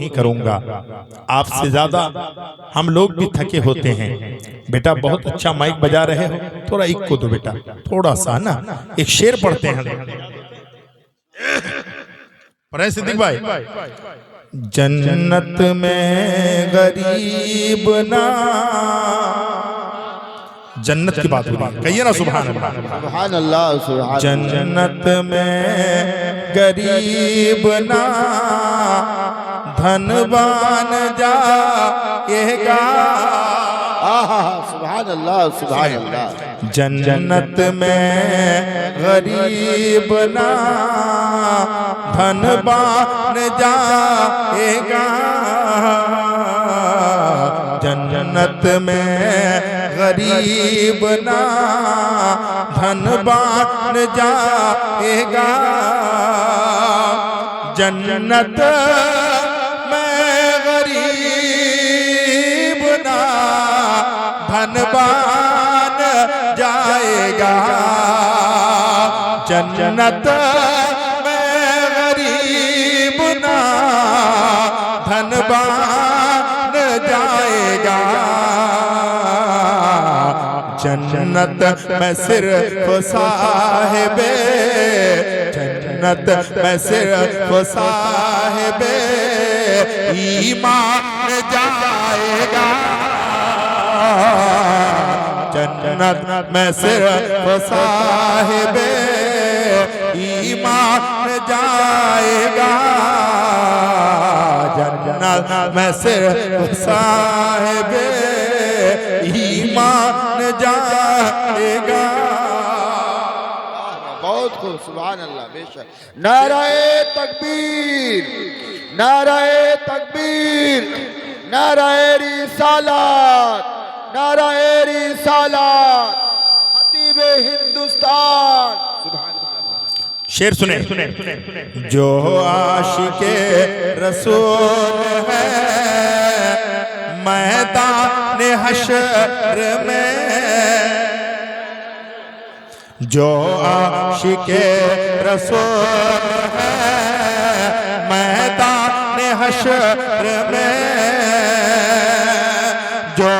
नहीं करूंगा। आपसे ज्यादा हम लोग भी थके होते हैं। बेटा बहुत अच्छा माइक बजा रहे हो, थोड़ा इक्को दो बेटा, थोड़ा सा ना। एक शेर पढ़ते हैं, पढ़े सिद्दीक भाई। जन्नत में गरीब ना, जन्नत की बात हो रही है, कहिए ना सुभान अल्लाह। सुभान अल्लाह, सुभान अल्लाह। जन्नत में गरीब ना धनवान जाएगा। सुभान अल्लाह, सुभान अल्लाह। जन्नत में गरीब ना धनवान जाएगा। जन्नत में गरीब ना धनवान जाएगा। जन्नत में गरीब ना धनवान जाएगा। जन्नत में गरीब ना धनवान जाएगा। जन्नत में सिर्फ साहिबे, जन्नत में सिर्फ साहिबे ईमान जाएगा। जन्नत में सिर्फ साहिबे ईमान जाएगा। जन्नत में सिर्फ साहिबे ईमान जाएगा। बहुत खूब, सुभान अल्लाह, बेशक। नाराए तकबीर, नाराए तकबीर, नाराए रिसालत, नाराए रिसालत, खतीबे हिंदुस्तान। सुभान अल्लाह। शेर सुने, जो आशिके रसूल है मैदान हश्र में, जो आशिके रसूल है मैदान हश्र में, जो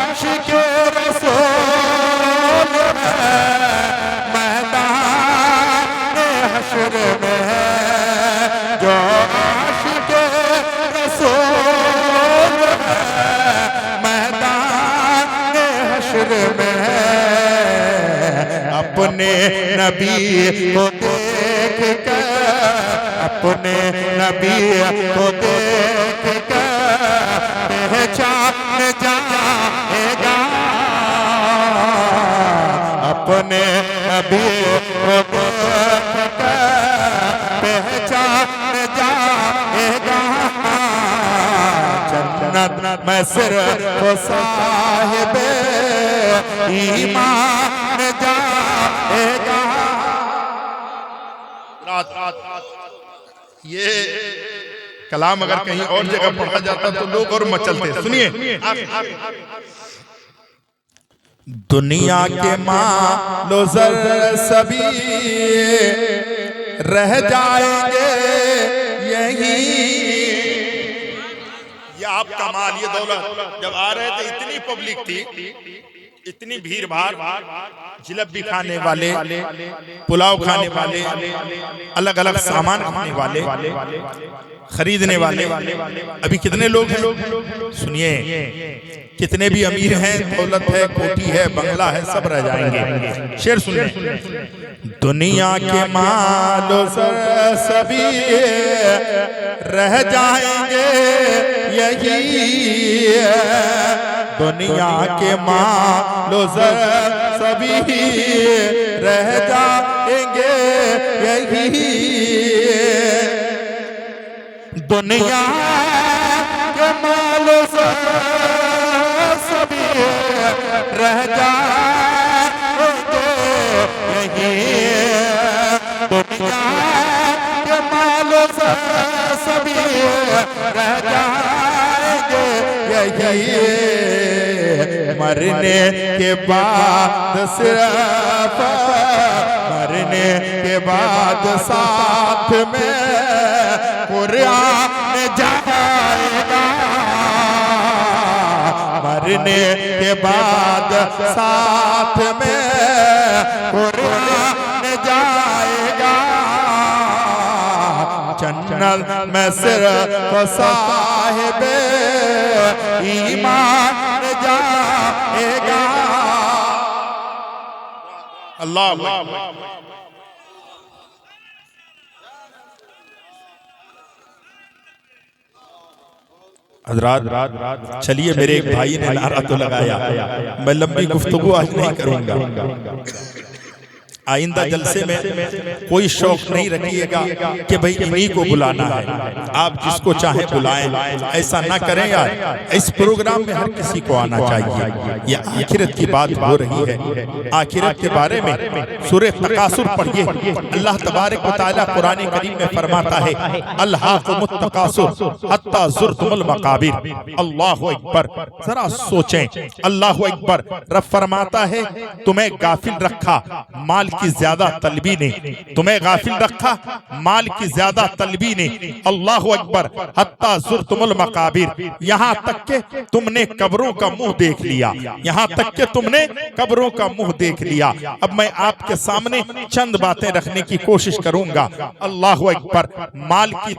आशिके रसूल है मैदान हश्र में, जो आशिके रसूल है मैदान हश्र में अपने नबी को देख कर, अपने नबी को देख कर पहचान जाएगा। अपने नबी को देख कर पहचान जाएगा। जन्नत में सिर्फ साहिबे ईमान जाएगा। ये कलाम अगर कहीं और जगह पढ़ा जाता तो लोग और मचलते। सुनिए, दुनिया के मालो ज़र सभी रह जाएंगे यही। ये आपका माल, ये दौलत जब आ रहे थे इतनी पब्लिक थी, इतनी भीड़ भाड़, जिलेबी खाने वाले, पुलाव खाने वाले, अलग अलग सामान खाने वाले, खरीदने वाले, अभी कितने लोग हैं? सुनिए, कितने भी अमीर हैं, दौलत है, कोठी है, बंगला है, सब रह जाएंगे। शेर सुनिए, दुनिया के मालो सभी रह जाएंगे यही। दुनिया के मालो सभी रह जाएंगे यही। दुनिया के मालो सभी रह जाएंगे यही। दुनिया के मालो सभी रह जाएंगे यही। मरने के बाद सिर्फ, मरने के बाद साथ में कुरान जाएगा, मरने के बाद साथ में कुरान जाएगा, जन्नत में सिर्फ साहिबे ईमान जाएगा। अल्लाह हज़रात, चलिए मेरे एक भाई ने नारा तो लगाया, मैं लंबी गुफ्तगू आज नहीं करूंगा। आइंदा जलसे में कोई शौक नहीं रखिएगा कि भाई इन्हीं को बुलाना है, आप जिसको चाहे बुलाएं, ऐसा ना करें यार। इस प्रोग्राम में हर किसी को आना चाहिए। ये आखिरत की बात हो रही है, आखिरत के बारे में सूरह तकासुर पढ़िए। अल्लाह तबारक व तआला कुरान करीम में फरमाता है, अल्हाकुमुत तकासुर हत्ता ज़ुरतुमुल मकाबिर। अल्लाहु अकबर, जरा सोचें, अल्लाहु अकबर। रब फरमाता है तुम्हें गाफिल रखा माल की ज्यादा तलबी ने, तुम्हें गाफिल रखा माल की ज्यादा तलबी ने। अल्लाहु अकबर, हत्ता ज़ुरतुमुल मकाबिर, यहाँ तक के तुमने कब्रों का मुंह देख लिया, यहाँ तक के तुमने कब्रों का मुंह देख लिया। अब मैं आपके सामने चंद बातें रखने की कोशिश करूंगा। अल्लाहु अकबर, माल की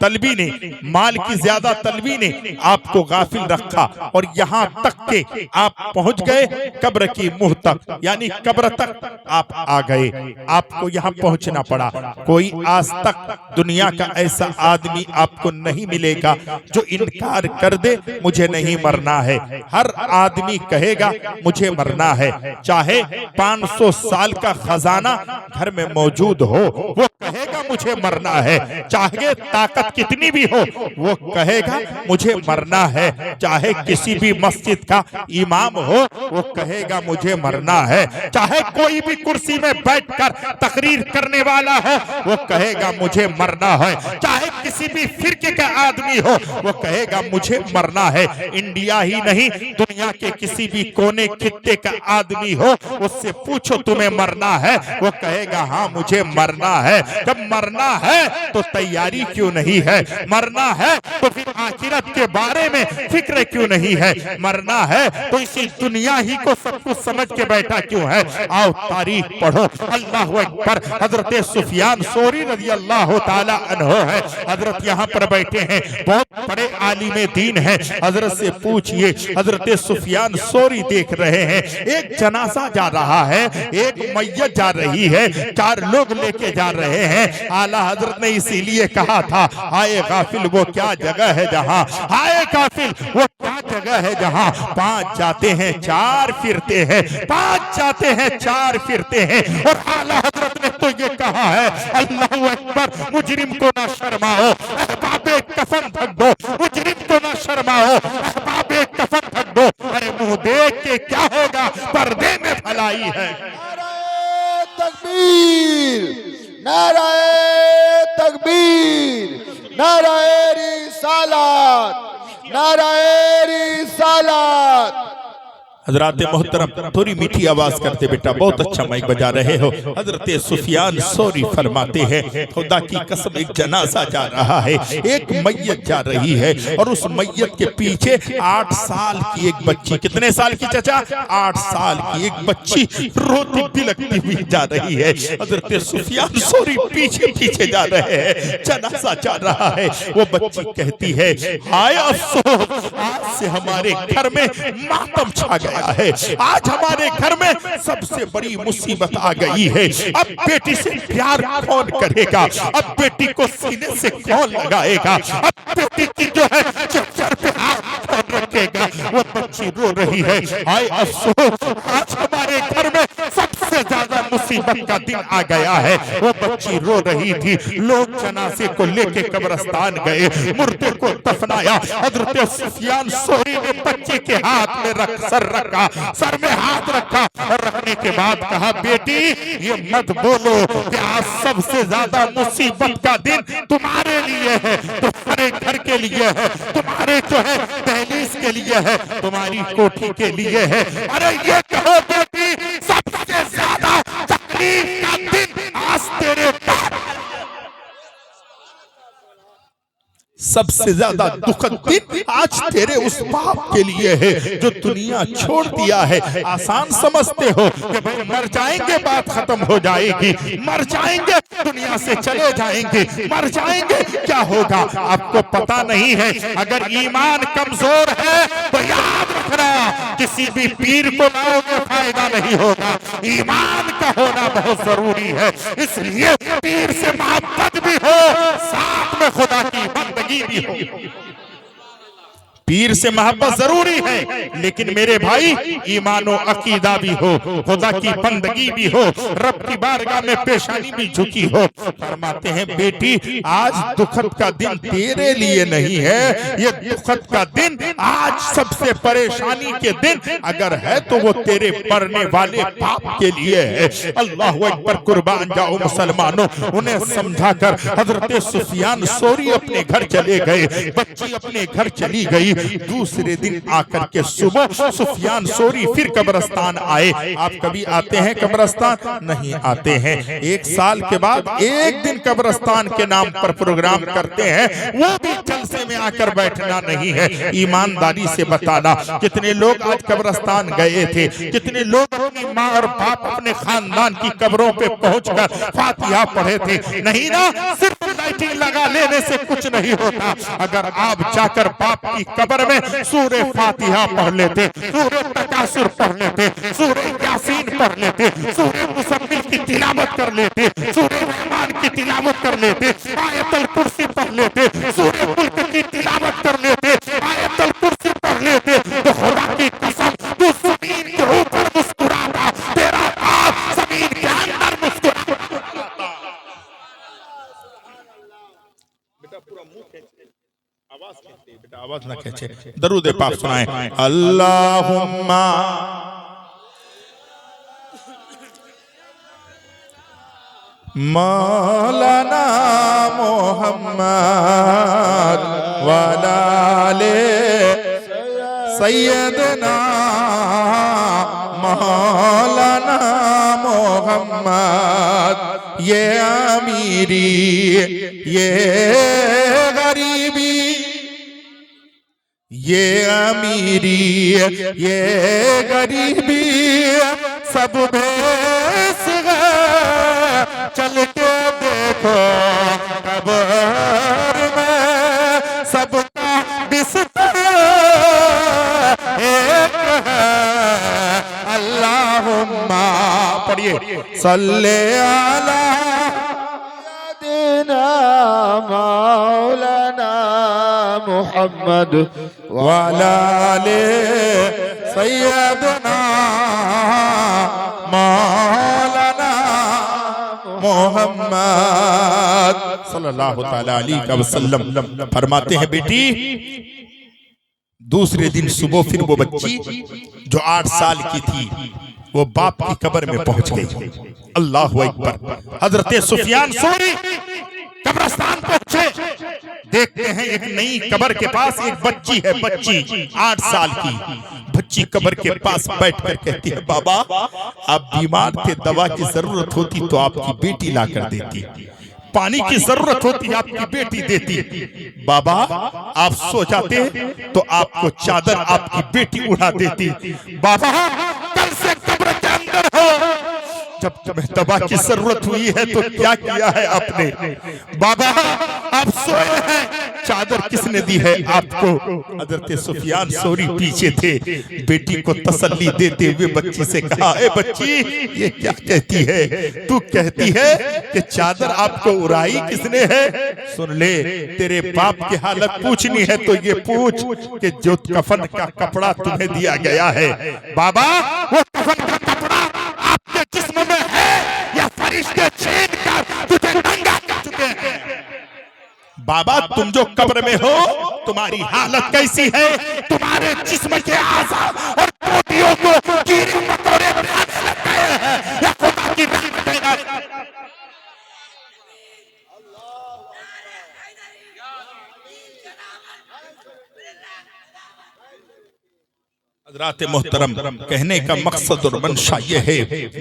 तलबी ने, माल की ज्यादा तलबी ने आपको गाफिल रखा और यहाँ तक के आप पहुंच गए कब्र की मुंह तक, यानी कब्र तक आप आ गए, आपको यहाँ पहुंचना पड़ा। कोई आज तक दुनिया का ऐसा आदमी आपको नहीं मिलेगा जो इनकार कर दे मुझे नहीं मरना है। हर आदमी कहेगा मुझे मरना है, चाहे 500 साल का खजाना घर में मौजूद हो, वो कहेगा मुझे मरना है। चाहे ताकत कितनी भी हो, वो कहेगा मुझे मरना है। चाहे किसी भी मस्जिद का इमाम हो, वो कहेगा मुझे मरना है। चाहे कोई भी कुर्सी में बैठकर तकरीर करने वाला हो, वो कहेगा मुझे मरना है। चाहे किसी भी फिरके का आदमी हो, वो कहेगा मुझे मरना है। इंडिया ही नहीं, दुनिया के किसी भी कोने खित्ते का आदमी हो, उससे पूछो तुम्हें मरना है, वो कहेगा हाँ मुझे मरना है। जब मरना है तो तैयारी क्यों नहीं है? मरना है तो फिर आखिरत के बारे में फिक्र क्यों नहीं है? मरना है तो इसी दुनिया ही को सब कुछ समझ के बैठा क्यों है? आओ तारीख पढ़ो। अल्लाह अकबर। हजरत सुफियान सोरी रज़ी अल्लाह ताला अन्हु है, हजरत यहाँ पर बैठे हैं, बहुत बड़े आलिम दीन है। हजरत से पूछिए, हजरत सुफियान सोरी देख रहे हैं एक जनाजा जा रहा है, एक मैयत जा रही है, 4 लोग लेके जा रहे हैं। आला हजरत ने इसीलिए कहा था, हाय गाफिल वो क्या जगह है जहाँ, हाय गाफिल वो क्या जगह है जहाँ 5 जाते हैं 4 फिरते हैं, 5 जाते हैं 4 फिरते हैं। और आला हजरत ने तो ये कहा है, अल्लाहु अकबर, मुजरिम को ना शर्माओ, अहबाबे कफन ढक दो, मुजरिम को ना शर्माओ, अहबाबे कफन ढक दो। अरे मुंह देख के क्या होगा, पर्दे में भलाई है। नाराए तकबीर, नाराए तकबीर, नाराए रिसालत, नाराए रिसालत। हजरात मोहतरम, थोड़ी मीठी आवाज करते बेटा, बहुत अच्छा माइक बजा रहे हो। हजरत सुफियान सौरी फरमाते हैं, खुदा की कसम एक जनाजा जा रहा है, एक मैयत जा रही है और उस मैयत के पीछे 8 साल की एक बच्ची, कितने साल की चचा? 8 साल की एक बच्ची रोती बिलखती हुई जा रही है। हजरत सुफियान सौरी पीछे पीछे जा रहे हैं, जनाजा जा रहा है। वो बच्ची कहती है, हाय अफसोस, आज से हमारे घर में मातम छा गया है, आज हमारे घर में सबसे बड़ी मुसीबत आ गई है। अब बेटी से प्यार कौन करेगा? अब बेटी को सीने से कौन लगाएगा? अब बेटी की जो है सर पे हाथ कौन रखेगा? वो बच्ची रो रही है, हाय अफसोस, आज हमारे घर में सबसे ज्यादा मुसीबत का दिन आ गया है। वो बच्ची रो रही थी। लोग जनाजे को लेके कब्रिस्तान गए, मुर्दे को दफनाया। हजरत सुफियान सौरी ने बच्चे के हाथ में सर रखा, सर में हाथ रखा और रखने के बाद कहा, बेटी ये मत बोलो कि आज सबसे ज्यादा मुसीबत का दिन तुम्हारे लिए है, तुम्हारे घर के लिए है, तुम्हारे जो है दहलीज के लिए है, तुम्हारी कोठी के लिए है। अरे ये कहो बेटी, सबसे ज्यादा तकलीफ का दिन आज तेरे पास। सबसे ज्यादा दुखद दिन आज तेरे उस बाप के लिए है जो दुनिया छोड़ दिया है। आसान समझते हो कि भाई मर जाएंगे बात खत्म हो जाएगी, मर जाएंगे दुनिया से चले जाएंगे, मर जाएंगे क्या होगा आपको पता नहीं है। अगर ईमान कमजोर है तो याद रखना किसी भी पीर को लाओगे फायदा नहीं होगा। ईमान का होना बहुत जरूरी है, इसलिए पीर से मोहब्बत भी हो, साथ में खुदा की बंदगी भी हो। पीर से मोहब्बत जरूरी है, लेकिन मेरे भाई ईमानो अकीदा भी हो, खुदा की बंदगी भी हो, रब की बारगाह में पेशानी भी झुकी हो। फरमाते हैं बेटी आज दुखद का दिन तेरे लिए नहीं है, ये दुखद का दिन आज सबसे परेशानी के दिन अगर है तो वो तेरे पढ़ने वाले बाप के लिए है। अल्लाह अकबर, कुर्बान जाओ मुसलमानों। उन्हें समझाकर हजरत सुफियान सोरी अपने घर चले गए, बच्ची अपने घर चली गई। दूसरे दिन आकर के सुबह सुफियान सोरी फिर कब्रिस्तान आए। आप कभी आते हैं कब्रिस्तान? नहीं आते हैं। एक साल के बाद एक दिन कब्रिस्तान के नाम पर प्रोग्राम करते हैं, वो भी जलसे में आकर बैठना नहीं है। ईमानदारी से बताना कितने लोग आज कब्रिस्तान गए थे, कितने लोग अपनी माँ और बाप अपने खानदान की कब्रों पे पहुंचकर फातिहा पढ़े थे? नहीं ना, सिर्फ लाइटिंग लगा लेने से कुछ नहीं होता। अगर आप जाकर बाप की कब्र में सूरे फातिहा पढ़ लेते, सूरे तकासुर पढ़ लेते, सूरे यासीन पढ़ लेते, सूरे मुसम्मिल की तिलावत कर लेते, सूरे रहमान की तिलावत कर लेते, आयतुल कुर्सी पढ़ लेते, सूरे मुल्क की तिलावत कर लेते, आयतुल कुर्सी पढ़ लेते, तो खुदा की कसम तू जमीन के ऊपर मुस्कुराता, तेरा बाप जमीन के अंदर मुस्कुराता। बेटा पूरा मुंह खींचे, आवाज खींचे, बेटा आवाज ना खींचे, दरूद पाक सुनाए। अल्लाहुम्मा मौलाना मोहम्मद वाले सैयदना मौलाना मोहम्मद। ये अमीरी ये गरीबी, ये अमीरी ये गरीबी सब भेस गए, चल के देखो कब्र में सबका बिस्तर एक है। अल्लाहुम्मा पढ़िए सल्ले अला सय्यदिना मौलाना मुहम्मद वाला ले सैयदना मौलाना मोहम्मद सल्लल्लाहु तआला अलैहि वसल्लम। फरमाते हैं बेटी दूसरे दिन सुबह फिर वो बच्ची जो 8 साल की थी वो बाप की कब्र में पहुंच गई। अल्लाहु अकबर। हजरत सुफियान सोरी कब्रिस्तान पहुंचे, देखते हैं एक नई कब्र के पास एक बच्ची है, बच्ची 8 साल की बच्ची कब्र के पास बैठकर कहती है बाबा आप बीमार थे, दवा की जरूरत होती तो आपकी बेटी ला कर देती, पानी की जरूरत होती आपकी बेटी देती, बाबा आप सो जाते तो आपको चादर आपकी बेटी उड़ा देती, बाबा कल से कब्र के अंदर हो। जब तुम्हें दवा की जरूरत हुई है तो क्या किया है आपने? बाबा आप सोए हैं, चादर किसने दी है आपको? हजरत सुफियान सोरी पीछे थे, बेटी को तसल्ली देते हुए बच्ची से कहा ए बच्ची ये क्या कहती है? तू कहती है कि चादर आपको उड़ाई किसने है? सुन ले तेरे बाप की हालत पूछनी है तो ये पूछ कि जो कफन का कपड़ा तुम्हें दिया गया है, बाबा वो कफन का कपड़ा आपके जिस्म में है या फरिश्ते छीन कर तुझे नंगा कर चुके हैं? बाबा तुम जो कब्र में हो तुम्हारी हालत कैसी है? तुम्हारे जिस्म के आज़ा और टोटियों को कीड़े मकोड़े खाने लग गए हैं या खुदा की रहमत है? हज़रात मोहतरम, कहने का मकसद और मंशा ये है,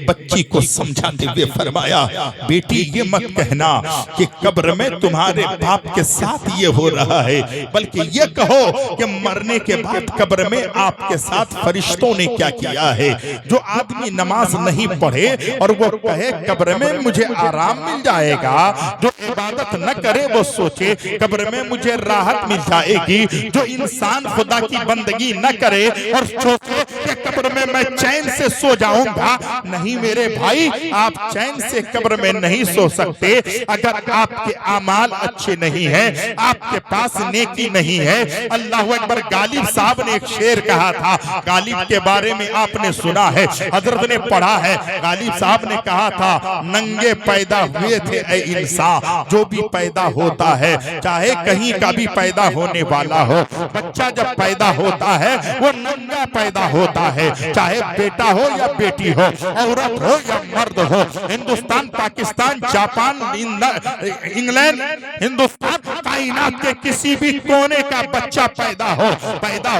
बच्ची को समझाते हुए फरमाया, बेटी ये मत कहना कि कब्र में तुम्हारे बाप के साथ ये हो रहा है, बल्कि ये कहो कि मरने के बाद कब्र में आपके साथ फरिश्तों ने क्या किया है। जो आदमी नमाज नहीं पढ़े और वो कहे कब्र में मुझे आराम मिल जाएगा, जो इबादत न करे वो सोचे कब्र में मुझे राहत मिल जाएगी, जो इंसान खुदा की बंदगी न करे और सोचे कि कब्र में मैं चैन से सो जाऊंगा, नहीं मेरे भाई, आप चैन से कब्र में नहीं सो सकते अगर आपके अमाल अच्छे नहीं हैं, आपके पास नेकी नहीं है। अल्लाह अकबर। गालिब साहब ने एक शेर कहा था, गालिब के बारे में आपने सुना है, हजरत ने पढ़ा है। गालिब साहब ने कहा था, नंगे पैदा हुए थे ऐ इंसान, जो भी पैदा होता है चाहे कहीं का भी पैदा होने वाला हो, बच्चा जब पैदा होता है वो नंगा पैदा होता है, चाहे बेटा हो या बेटी हो, औरत हो या मर्द हो, हिंदुस्तान, पाकिस्तान, जापान, इंग्लैंड, हिंदुस्तान, कायनात के किसी भी कोने का बच्चा पैदा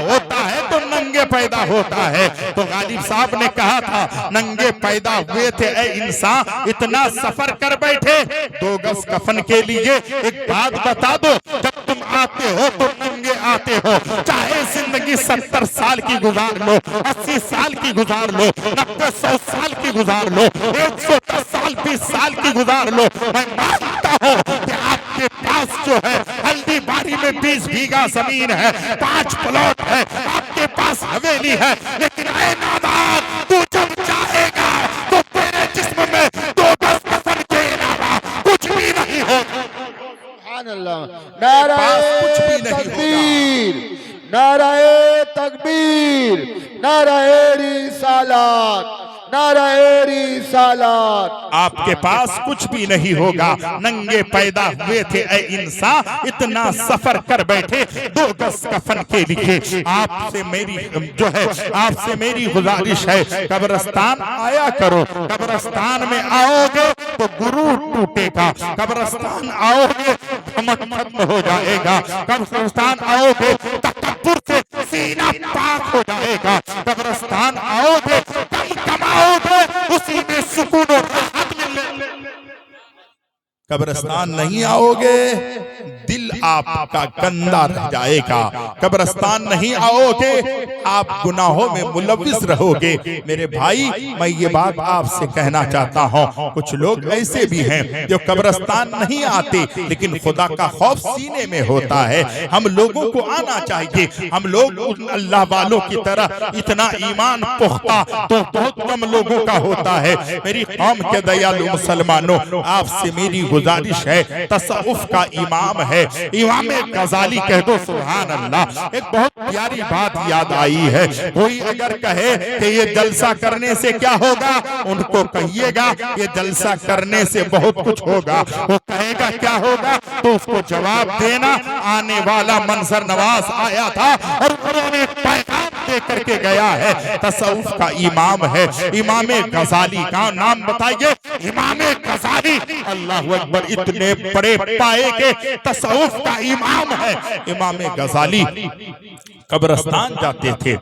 होता है तो नंगे पैदा होता है। तो गालिब साहब ने कहा था, नंगे पैदा हुए थे ऐ इंसान, इतना सफर कर बैठे 2 गज कफन के लिए। एक बात बता दो, जब तुम आते हो तो नंगे आते हो, चाहे जिंदगी 70 साल की गुजार लो, 80 साल की गुजार लो, 90-100 साल की गुजार लो, 110 साल 20 साल की गुजार लो, मैं मानता हूँ कि आपके पास जो है हल्दी बारी में 20 बीघा जमीन है, 5 प्लॉट है, आपके पास हवेली है, लेकिन ऐ नादान, तू जब चाहेगा तो तेरे जिस्म में 2 गज कफन के अलावा कुछ भी नहीं होगा। नाराए तकबीर, नाराए तकबीर, नाराए रिसालत, नाराए रिसालत। आपके पास कुछ भी नहीं होगा, नंगे पैदा हुए थे ऐ इंसान, इतना सफर कर बैठे 2 गज कफन के लिए। आपसे मेरी जो है, आपसे मेरी गुजारिश है, कब्रिस्तान आया करो। कब्रिस्तान में आओगे तो गुरूर टूटेगा, कब्रिस्तान आओगे घमंड खत्म हो जाएगा, कब्रिस्तान आओगे तकब्बुर से सीना पाक हो जाएगा, कब्रिस्तान आओगे कम कमाओगे, उसी में सुकून और राहत मिलेगी। कब्रिस्तान नहीं आओगे दिल आपका गंदा रह जाएगा, कब्रिस्तान नहीं आओगे आप गुनाहों में मुलव्विस रहोगे। मेरे भाई, मैं ये बात आपसे कहना चाहता हूँ, कुछ लोग ऐसे भी हैं जो कब्रिस्तान नहीं आते लेकिन खुदा का खौफ सीने में होता है। हम लोगों को आना चाहिए, हम लोग अल्लाह वालों की तरह इतना ईमान पुख्ता तो बहुत कम लोगों का होता है। मेरी कौम के दयालु मुसलमानों, आपसे मेरी गुजारिश है, तसव्वुफ का इमाम है, इमाम गजाली कह दो, सुभान अल्लाह। एक बहुत प्यारी बात याद आई है, कोई अगर कहे कि ये जलसा करने से क्या होगा, उनको कहिएगा ये जलसा करने से बहुत कुछ होगा। वो कहेगा क्या होगा, तो उसको जवाब देना, आने वाला मंजर नवाज आया था और उन्होंने पैगाम दे करके गया है। तसव्वुफ का इमाम है, इमाम गजाली का नाम बताइए, इमाम गजाली। अल्लाह अकबर, इतने बड़े पाए के तसव्वुफ का इमाम है इमाम गजाली। कब्रिस्तान जाते थे,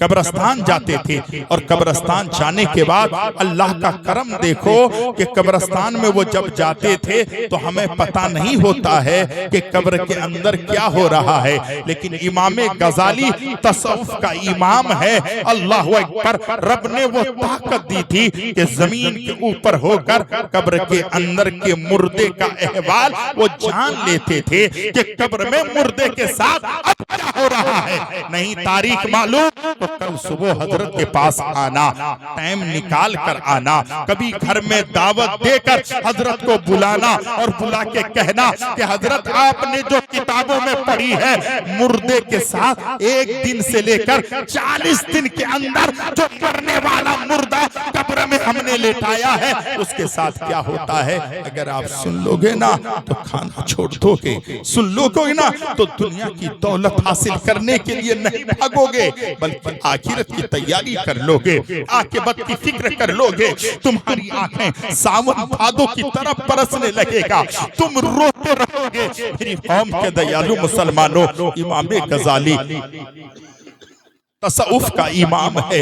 कब्रिस्तान जाते थे और कब्रिस्तान जाने के बाद अल्लाह का करम देखो कि कब्रिस्तान में वो जब जाते थे तो हमें पता नहीं होता है कि कब्र के अंदर क्या हो रहा है, लेकिन इमाम गजाली तसव्वुफ का इमाम है। अल्लाह अकबर, रब ने वो ताकत दी थी कि जमीन के ऊपर होकर कब्र के अंदर के मुर्दे का अहवाल वो जान लेते थे कि कब्र में मुर्दे के साथ अब क्या हो रहा है। नहीं तारीख मालूम तो कल सुबह हजरत के पास आना, टाइम निकाल कर आना, कभी घर में दावत देकर हजरत को बुलाना और बुला के कहना कि हजरत आपने जो किताबों में पढ़ी है, मुर्दे के साथ 1 दिन से लेकर 40 दिन के अंदर जो मरने वाला मुर्दा कब्र में हमने लेटाया है, उसके साथ क्या होता है, अगर आप सुन लोगे ना तो खाना छोड़ दोगे, सुन लोगे ना तो दुनिया की दौलत हासिल करने के लिए नहीं भागोगे, बल्कि आखिरत की तैयारी कर लोगे, आखिरत की फिक्र कर लोगे। तुम्हारी आंखें सावन भादों की तरफ बरसने लगेगा, तुम रोते रहोगे। मेरी कौम के दयालु मुसलमानों, इमाम गजाली तसव्वुफ का इमाम है।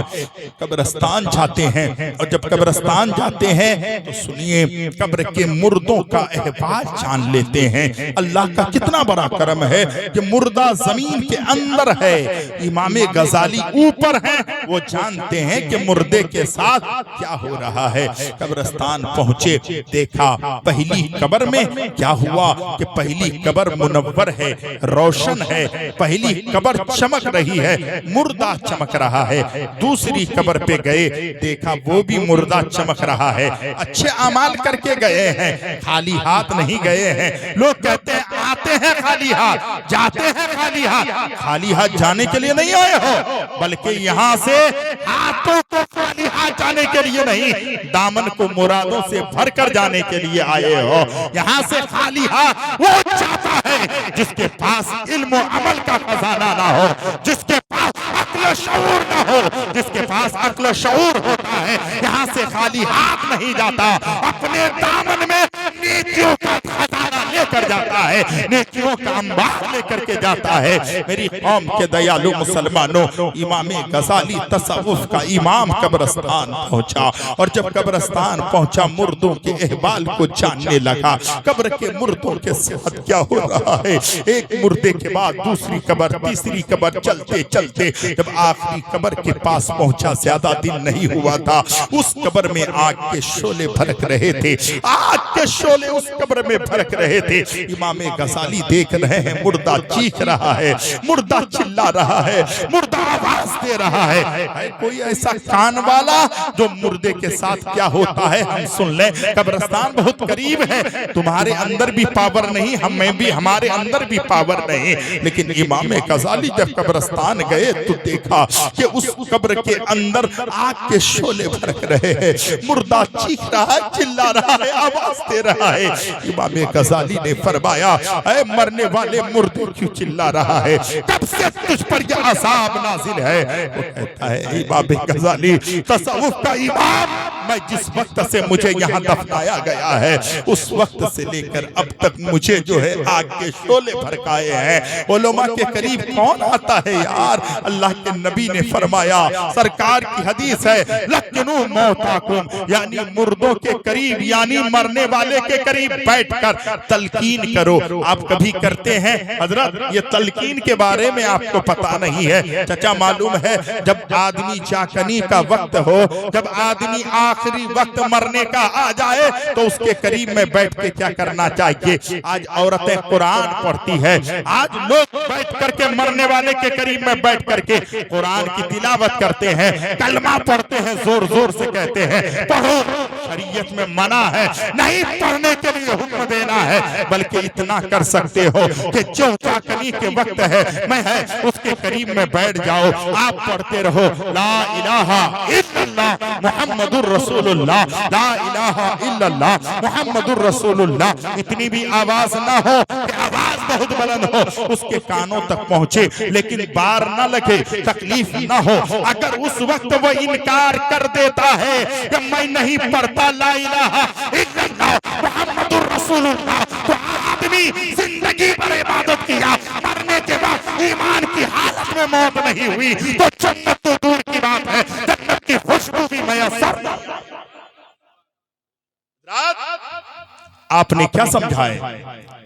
कब्रिस्तान जाते हैं और जब कब्रिस्तान जाते हैं तो सुनिए कब्र के मुर्दों का अहवाल जान लेते हैं। अल्लाह का कितना बड़ा करम है कि मुर्दा जमीन के अंदर है, इमाम गजाली ऊपर हैं, वो जानते हैं कि मुर्दे के साथ क्या हो रहा है। कब्रिस्तान पहुंचे, देखा पहली कब्र में क्या हुआ कि पहली कब्र मुनव्वर है, रोशन है, पहली कब्र चमक रही है, मुर्दा चमक रहा है। दूसरी कब्र पे गए, देखा वो भी मुर्दा चमक रहा है। अच्छे अमाल करके गए हैं, खाली हाथ नहीं गए हैं। लोग कहते हैं आते हैं खाली हाथ, जाते हैं खाली हाथ। खाली हाथ जाने के लिए नहीं आए हो, बल्कि यहाँ से हाथों को खाली हाथ जाने के लिए नहीं, दामन को मुरादों से भरकर जाने के लिए आए हो। यहाँ से खाली हाथ वो जाता है जिसके पास इल्म और अमल का खजाना ना हो, जिसके पास अक्ल शऊर ना हो। जिसके पास अक्ल शऊर होता है यहाँ से खाली हाथ नहीं जाता, अपने दामन में नेकियों का खजाना लेकर जाता है, नेकियों का अंबार लेकर के जाता है। मेरी कौम के दयालु मुसलमानों, इमाम गजाली तसव्वुफ का इमाम कब्रिस्तान पहुंचा और जब कब्रिस्तान पहुंचा मुर्दों के अहवाल को जानने लगा। कब्र के मुर्दों के साथ क्या हो रहा है, एक मुर्दे के बाद दूसरी कब्र, तीसरी कब्र, चलते चलते जब आखिरी कब्र के पास पहुंचा, ज्यादा दिन नहीं हुआ था, उस कब्र में आग के शोले भड़क रहे थे, आग के शोले उस कब्र में भड़क रहे थे। इमाम गजाली देख रहे हैं मुर्दा चीख रहा है, मुर्दा चिल्ला रहा है, मुर्दा आवाज दे रहा है कोई ऐसा कान वाला जो मुर्दे के साथ क्या होता है हम सुन लें। कब्रिस्तान बहुत करीब है, तुम्हारे अंदर भी पावर नहीं, हमें भी, हमारे अंदर भी पावर नहीं। लेकिन इमाम गजाली जब कब्रिस्तान गए तो देखा कि उस कब्र के अंदर आग के शोले भड़क रहे हैं, मुर्दा चीख रहा है, चिल्ला रहा है, आवाज दे रहा है। इमाम गजाली ने फरमाया, ऐ मरने वाले मुर्दे क्यों चिल्ला रहा है, कब से तुझ पर यह अज़ाब नाजिल है। वो कहता है इमाम गजाली तसव्वुफ का इमाम, मैं जिस वक्त से मुझे यहाँ दफनाया गया है उस वक्त से लेकर अब तक मुझे जो है आग के शोले भड़काए हैं। उलमा के करीब कौन आता है यार। अल्लाह के नबी ने फरमाया, सरकार की हदीस है, लक्नु मौताकुम, यानी मुर्दों के करीब, यानी मरने वाले के करीब बैठकर तलकीन करो। आप कभी करते हैं हजरत? ये तलकीन के बारे में आपको पता नहीं है चचा। मालूम है जब आदमी चाकनी का वक्त हो, जब आदमी आखिरी वक्त मरने का आ जाए तो उसके करीब में बैठ के क्या करना चाहिए। आज औरतें कुरान पढ़ती है, आज लोग बैठ करके मरने वाले के करीब में बैठ करके कुरान की तिलावत करते हैं, कलमा पढ़ते हैं, जोर जोर से कहते हैं पढ़ो। शरीयत में मना है, नहीं पढ़ने के लिए हुक्म देना है, बल्कि इतना कर सकते हो कि जो चाकनी के वक्त है मैं है उसके करीब में बैठ जाओ, आप पढ़ते रहो ला इलाहा इल्लल्लाह मुहम्मदुर रसूलुल्लाह, ला इलाहा इल्लल्लाह मुहम्मदुर रसूलुल्लाह। इतनी भी आवाज ना हो कि आवाज बहुत बुलंद हो, उसके कानों तक पहुंचे, लेकिन बार ना लगे, तकलीफ ना हो। अगर उस वक्त वो इनकार कर देता है कि मैं नहीं पढ़ता ला इलाहा इल्लल्लाह मुहम्मदुर रसूलुल्लाह, तो आदमी जिंदगी भर इबादत किया, मरने के बाद ईमान की हालत में मौत नहीं हुई तो जन्नत तो दूर की बात है, जन्नत की खुशबू भी मैसर। आपने क्या समझाया?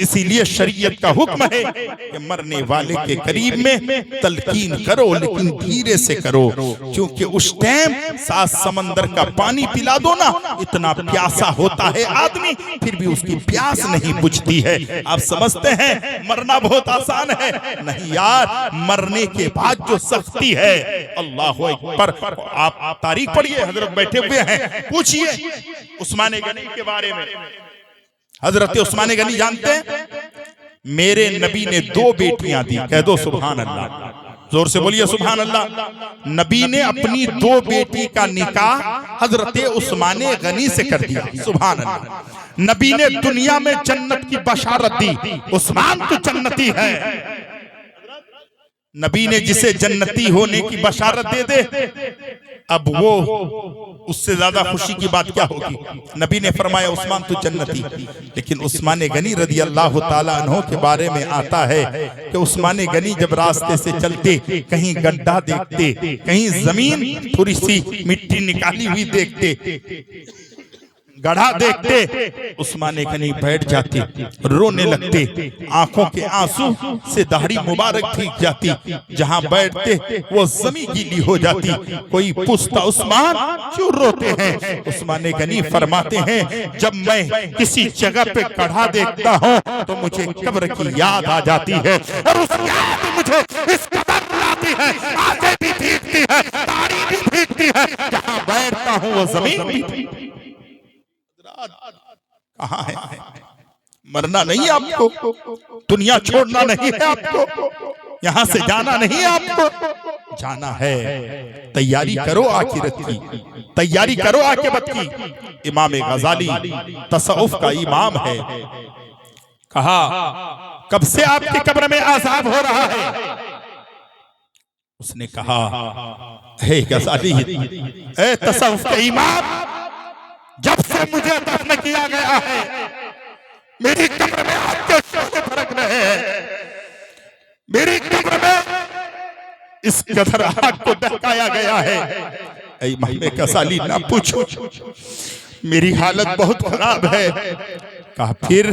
इसीलिए शरीयत का हुक्म है कि मरने वाले के करीब में तलकीन करो, लेकिन धीरे से करो, क्योंकि उस टाइम 7 समंदर का पानी पिला दो ना, इतना प्यासा होता है आदमी, फिर भी उसकी प्यास नहीं बुझती है। आप समझते हैं मरना बहुत आसान है? नहीं यार, मरने के बाद जो सख्ती है, अल्लाह अकबर। आप तारीख पढ़िए, हजरत बैठे हुए हैं, पूछिए उस्मान गनी के बारे में। हजरत उस्मान गनी जानते हैं? मेरे नबी ने 2 बेटियां दी। कह दो सुभान अल्लाह, जोर से बोलिए सुभान अल्लाह। नबी ने अपनी 2 बेटी का निकाह हजरत उस्मान गनी से कर दिया। सुभान अल्लाह। नबी ने दुनिया में जन्नत की बशारत दी, उस्मान तो जन्नती है। नबी ने जिसे जन्नती होने की बशारत दे दे, अब वो उससे ज्यादा खुशी की बात क्या होगी। नबी ने फरमाया उस्मान तो जन्नती, लेकिन उस्मान गनी रदी अल्लाह ताला अन्हो के बारे में आता है कि उस्मान गनी जब रास्ते से चलते कहीं गड्ढा देखते, कहीं जमीन थोड़ी सी मिट्टी निकाली हुई देखते, गड्ढा देखते, उस्मान गनी बैठ जाते, रोने लगते, आंखों के आंसू से दाढ़ी मुबारक भीग जाती, जहां बैठते वो जमीन गीली हो जाती। कोई पूछता उस्मान क्यों रोते हैं? उस्मान गनी फरमाते हैं जब मैं किसी जगह पे गड्ढा देखता हूं तो मुझे कब्र की याद आ जाती है, और उस याद मुझे इस कदर बुलाती है, आंखें भी भीगती है, दाढ़ी भी भीगती है, जहां बैठता हूं वो जमीन भी। कहाँ है? मरना नहीं आपको, दुनिया छोड़ना नहीं है आपको, यहाँ से जाना नहीं है आपको, जाना है। तैयारी करो आखिरत की, तैयारी करो आकिबत की। इमाम गजाली तसव्वुफ का इमाम है। कहा कब से आपकी कब्र में आजाब हो रहा है? उसने कहा हे गजाली, ए तसव्वुफ के इमाम, जब से मुझे दफन किया गया है मेरी कब्र में आपके शोले फरक रहे हैं, मेरी कब्र में इस कदर आग को दहकाया गया है। ऐ इमाम गजाली ना पूछो, मेरी हालत बहुत खराब है। कहा फिर?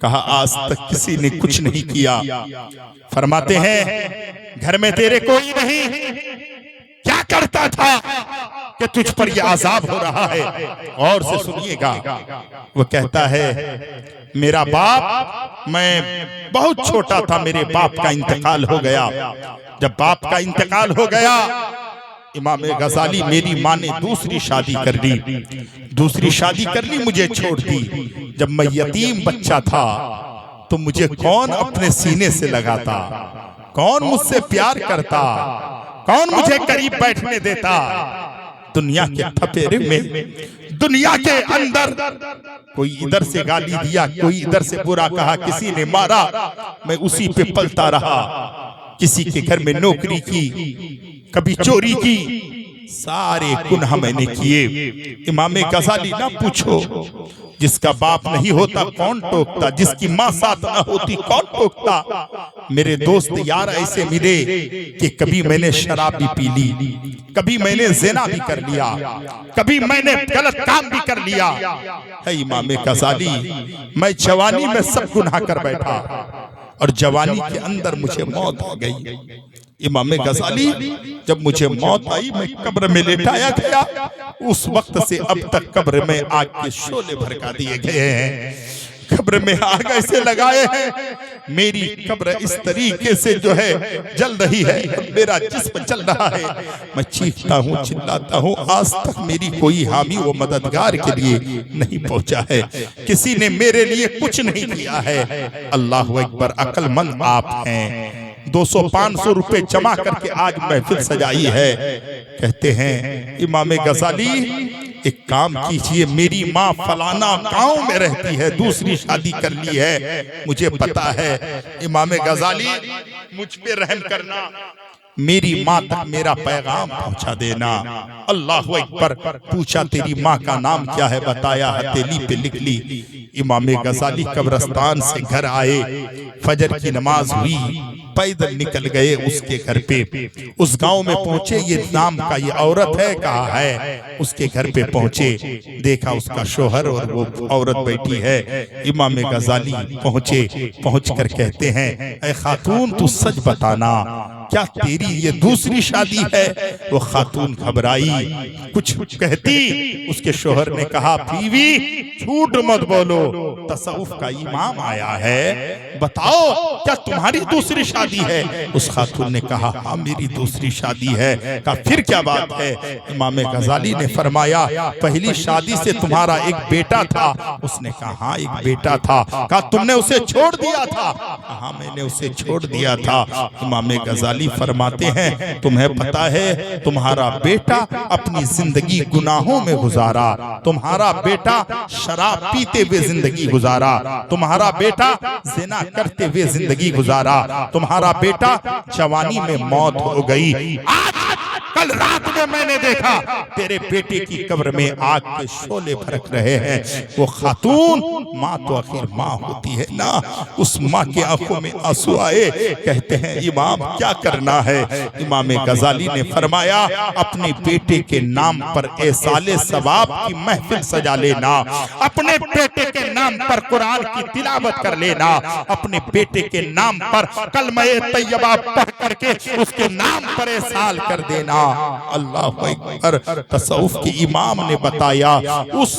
कहा आज तक किसी ने कुछ नहीं किया। फरमाते हैं घर में तेरे कोई नहीं, क्या करता था कि तुझ पर यह आजाब हो रहा है? और से सुनिएगा, वो कहता है मेरा बाप, मैं बहुत छोटा था, मेरे बाप का इंतकाल हो गया। जब बाप का इंतकाल हो गया, इमाम गजाली मेरी माँ ने दूसरी शादी कर ली, दूसरी शादी कर ली, मुझे छोड़ दी। जब मैं यतीम बच्चा था तो मुझे कौन अपने सीने से लगाता, कौन मुझसे प्यार करता, कौन मुझे करीब बैठने देता? दुनिया के थपेरे में, दुनिया के अंदर कोई इधर से गाली दिया, कोई इधर से बुरा कहा, किसी ने मारा, मैं उसी पे पलता रहा। किसी के घर में नौकरी की, कभी चोरी की, सारे गुनाह मैंने किए। इमाम गजाली ना पूछो, जिसका बाप नहीं होता कौन टोकता, जिसकी माँ साथ ना होती कौन टोकता। मेरे दोस्त यार ऐसे मिले कि कभी मैंने शराब भी पी ली, कभी मैंने ज़िना भी कर लिया, कभी मैंने गलत काम भी कर लिया। है इमाम गजाली, मैं जवानी में सब गुनाह कर बैठा और जवानी के अंदर मुझे मौत आ गई। इमाम गजाली, जब मुझे मौत आई मैं कब्र में लेटाया गया, उस वक्त से अब तक कब्र में आग के शोले भड़का दिए गए हैं, कब्र में आग ऐसे लगाए हैं, मेरी कब्र इस तरीके से जो है जल रही है, मेरा जिस्म जल रहा है। मैं चीखता हूँ, चिल्लाता हूँ, आज तक मेरी कोई हामी व मददगार के लिए नहीं पहुंचा है, किसी ने मेरे लिए कुछ नहीं किया है। अल्लाह अकबर, अक्लमंद आप हैं। 200-500 रुपए जमा करके आज महफिल सजाई है। कहते हैं इमाम गजाली, एक काम कीजिए, मेरी माँ फलाना गांव में रहती है, दूसरी शादी कर ली है, मुझे पता है। इमाम गजाली, मुझ पे रहम करना, मेरी माँ तक मेरा पैगाम पहुंचा देना। अल्लाह अकबर। पूछा तेरी माँ का नाम क्या है? बताया, हथेली पे लिख ली। इमाम गजाली कब्रिस्तान से घर आए, फजर की नमाज हुई, पैदल निकल गए उसके घर पे। उस गांव में पहुंचे, ये नाम का ये औरत है, कहा है। उसके घर पे पहुंचे, देखा उसका शोहर और वो औरत बैठी है। इमाम गजाली पहुंचे, पहुंचकर कहते हैं, ऐ खातून तू सच बताना, क्या तेरी ये दूसरी शादी है? वो खातून घबराई, कुछ कहती। उसके शोहर ने कहा, बीवी झूठ मत बोलो, तसव्वुफ का इमाम आया है, बताओ क्या तुम्हारी दूसरी शादी है? उस खातून ने कहा, हाँ मेरी दूसरी शादी है। कहा फिर क्या बात है? इमाम गजाली ने फरमाया, पहली शादी से तुम्हारा एक बेटा था। उसने कहा, हाँ एक बेटा था। कहा तुमने उसे छोड़ दिया था? हाँ मैंने उसे छोड़ दिया था। इमाम गजाली फरमाते हैं, तुम्हें पता है तुम्हारा बेटा अपनी जिंदगी गुनाहों में गुजारा, तुम्हारा बेटा शराब पीते हुए जिंदगी गुजारा, तुम्हारा बेटा ज़िना करते हुए जिंदगी गुजारा, तुम्हारा बेटा जवानी में मौत हो गई। आज कल रात में मैंने देखा तेरे बेटे की कब्र में आग के शोले भड़क रहे हैं। वो खातून माँ तो आखिर माँ होती है ना, उस माँ की आंखों में आंसू आए। कहते हैं इमाम क्या करना है? इमाम गजाली ने फरमाया अपने बेटे के नाम पर एसाले सवाब की महफिल सजा लेना, अपने बेटे के नाम पर कुरान की तिलावत कर लेना, अपने बेटे के नाम पर कलमे तैयबा पढ़ करके उसके नाम पर एसाल कर देना। अल्लाह अकबर। तसव्वुफ के इमाम ने बताया उस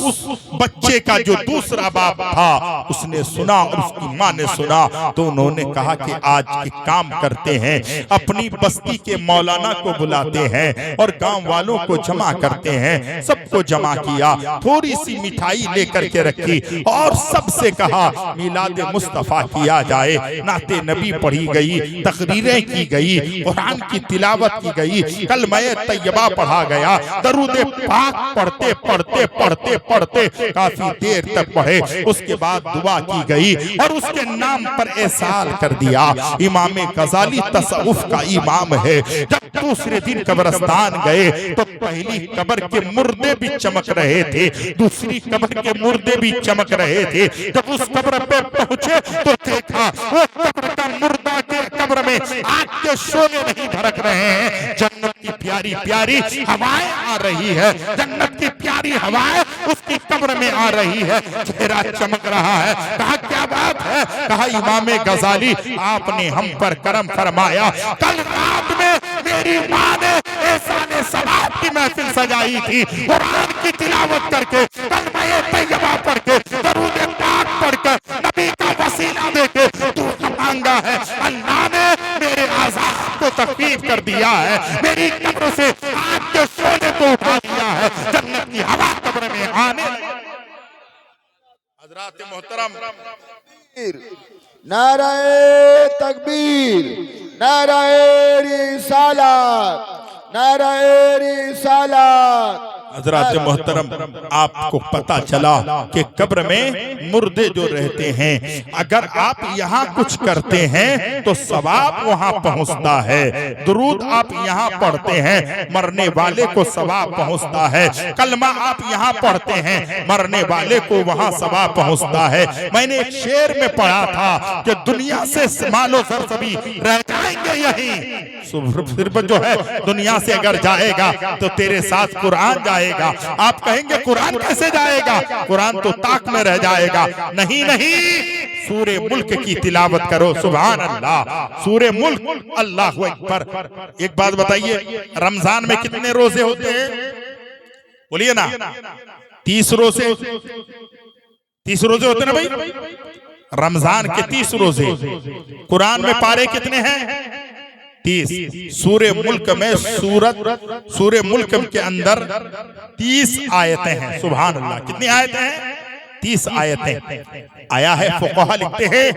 बच्चे का जो दूसरा बाप था उसने सुना और उसकी माँ ने सुना, तो उन्होंने कहा कि आज के काम करते हैं, अपनी बस्ती के मौलाना को बुलाते हैं और गांव वालों को जमा करते हैं। सबको जमा किया, थोड़ी सी मिठाई लेकर के रखी और सबसे कहा मिलाद मुस्तफा किया जाए, नाते नबी पढ़ी गई, तकरीरें की गई, कुरान की तिलावत की गई, कलमे तैयबा पढ़ा गया, दरूद पाक पढ़ते पढ़ते पढ़ते पढ़ते काफी देर तक पढ़े। उसके बाद दुआ की गई और उसके नाम पर एसाल कर दिया। इमाम गजाली तसव्वुफ का इमाम है। जब दूसरे दिन कब्रिस्तान गए तो पहली कब्र के मुर्दे भी चमक रहे थे, दूसरी कब्र के मुर्दे भी चमक रहे थे। जब उस कब्र पे पहुंचे तो देखा वो कब्र का मुर्दा के कब्र में आग के शोले नहीं भड़क रहे हैं, जन्नत की प्यारी प्यारी हवाएं आ रही है, जन्नत की प्यारी हवाएं उसकी कब्र में आ रही है, चेहरा चमक रहा है। कहा क्या बात है? कहा इमाम गजाली आपने हम पर करम फरमाया, कल रात में मेरी माँ ने एहसाने सवाब की महफिल सजाई थी, कुरान की तिलावत करके, कलमे तैयबा पढ़ के, दरूद पाक पढ़कर, नबी का वसीला देके दूध मांगा है। अल्लाह ने मेरे आज़ाद को तखफीफ कर दिया है, मेरी कब्र से आग के शोले को उठा दिया है, जन्नत की हवा कब्र में आने। हज़रात मोहतरम, नाराए तकबीर, नाराए रिसालत, नाराए रिसालत। हज़रात मोहतरम, आपको पता चला कि कब्र में मुर्दे जो रहते हैं, अगर आप यहाँ कुछ करते हैं तो सवाब वहाँ पहुँचता है। दुरूद आप यहाँ पढ़ते हैं, मरने वाले को सवाब पहुँचता है। कलमा आप यहाँ पढ़ते हैं, मरने वाले को वहाँ सवाब पहुँचता है। मैंने एक शेर में पढ़ा था कि दुनिया से मालो सरसबी रह जाएंगे यहीं, सिर्फ जो है दुनिया से अगर जाएगा तो तेरे साथ कुरान जाएगा। आप कहेंगे कुरान कैसे जाएगा? कुरान तो ताक में रह जाएगा। नहीं नहीं, सूरे मुल्क की तिलावत करो। सुभान अल्लाह, सूरे मुल्क, अल्लाहु अकबर। एक बात बताइए, रमजान में कितने रोजे होते हैं? बोलिए ना, 30 रोजे। 30 रोजे होते ना भाई, रमजान के 30 रोजे। कुरान में पारे कितने हैं? 30। सूरे मुल्क में सूरे मुल्क के अंदर 30 आयतें हैं। सुभान अल्लाह, कितनी आयतें हैं? 30 आयतें। आया है, फुक़हा लिखते हैं